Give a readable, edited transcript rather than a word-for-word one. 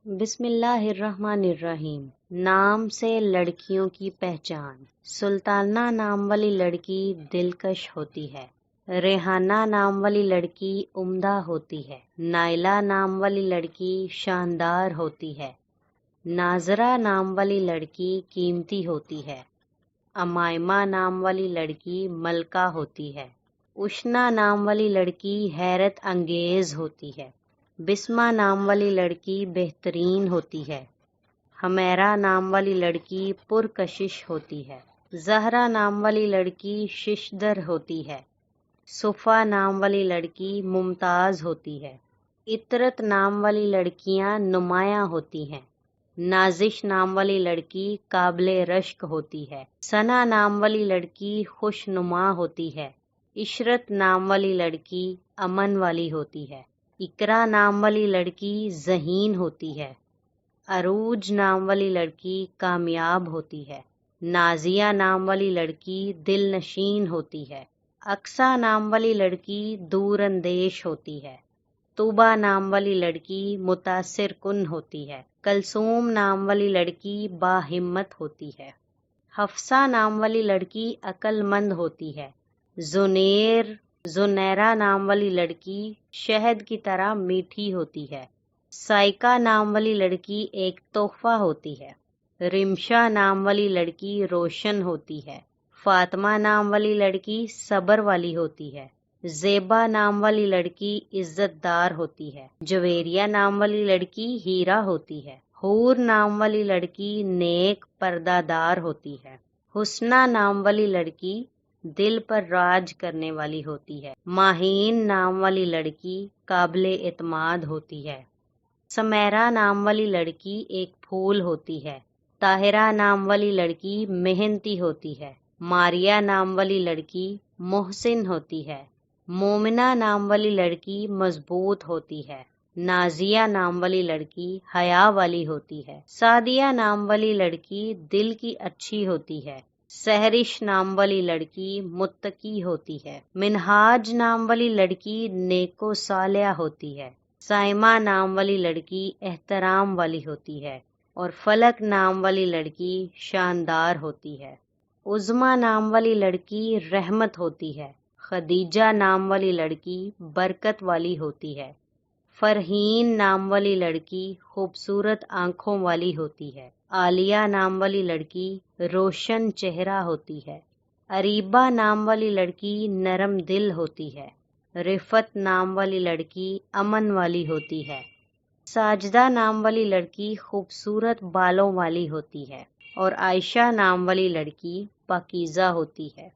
بسم اللہ الرحمن الرحیم۔ نام سے لڑکیوں کی پہچان۔ سلطانہ نام والی لڑکی دلکش ہوتی ہے۔ ریحانہ نام والی لڑکی عمدہ ہوتی ہے۔ نائلہ نام والی لڑکی شاندار ہوتی ہے۔ ناظرہ نام والی لڑکی قیمتی ہوتی ہے۔ امائمہ نام والی لڑکی ملکہ ہوتی ہے۔ اشنا نام والی لڑکی حیرت انگیز ہوتی ہے۔ بسمہ نام والی لڑکی بہترین ہوتی ہے۔ حمیرہ نام والی لڑکی پرکشش ہوتی ہے۔ زہرہ نام والی لڑکی ششدر ہوتی ہے۔ صفا نام والی لڑکی ممتاز ہوتی ہے۔ عطرت نام والی لڑکیاں نمایاں ہوتی ہیں۔ نازش نام والی لڑکی قابل رشک ہوتی ہے۔ ثنا نام والی لڑکی خوش نما ہوتی ہے۔ عشرت نام والی لڑکی امن والی ہوتی ہے۔ اقرا نام والی لڑکی ذہین ہوتی ہے۔ عروج نام والی لڑکی کامیاب ہوتی ہے۔ نازیہ نام والی لڑکی دل نشین ہوتی ہے۔ اقصیٰ نام والی لڑکی دور اندیش ہوتی ہے۔ طوبیٰ نام والی لڑکی متاثر کن ہوتی ہے۔ کلثوم نام والی لڑکی باہمت ہوتی ہے۔ حفصہ نام والی لڑکی عقل مند ہوتی ہے۔ زنیرہ نام والی لڑکی شہد کی طرح میٹھی ہوتی ہے۔ سائقہ نام والی لڑکی ایک تحفہ ہوتی ہے۔ رمشہ نام والی لڑکی روشن ہوتی ہے۔ فاطمہ نام والی لڑکی صبر والی ہوتی ہے۔ زیبا نام والی لڑکی عزت دار ہوتی ہے۔ جویریہ نام والی لڑکی ہیرا ہوتی ہے۔ حور نام والی لڑکی نیک پردہ دار ہوتی ہے۔ حسنہ نام والی لڑکی دل پر راج کرنے والی ہوتی ہے۔ ماہین نام والی لڑکی قابل اعتماد ہوتی ہے۔ سمیرہ نام والی لڑکی ایک پھول ہوتی ہے۔ طاہرہ نام والی لڑکی محنتی ہوتی ہے۔ ماریہ نام والی لڑکی محسن ہوتی ہے۔ مومنہ نام والی لڑکی مضبوط ہوتی ہے۔ نازیہ نام والی لڑکی حیا والی ہوتی ہے۔ سعدیہ نام والی لڑکی دل کی اچھی ہوتی ہے۔ سحرش نام والی لڑکی متقی ہوتی ہے۔ منہاج نام والی لڑکی نیک و صالحہ ہوتی ہے۔ سائمہ نام والی لڑکی احترام والی ہوتی ہے اور فلک نام والی لڑکی شاندار ہوتی ہے۔ عظمیٰ نام والی لڑکی رحمت ہوتی ہے۔ خدیجہ نام والی لڑکی برکت والی ہوتی ہے۔ فرحین نام والی لڑکی خوبصورت آنکھوں والی ہوتی ہے۔ عالیہ نام والی لڑکی روشن چہرہ ہوتی ہے۔ اریبہ نام والی لڑکی نرم دل ہوتی ہے۔ رفت نام والی لڑکی امن والی ہوتی ہے۔ ساجدہ نام والی لڑکی خوبصورت بالوں والی ہوتی ہے اور عائشہ نام والی لڑکی پاکیزہ ہوتی ہے۔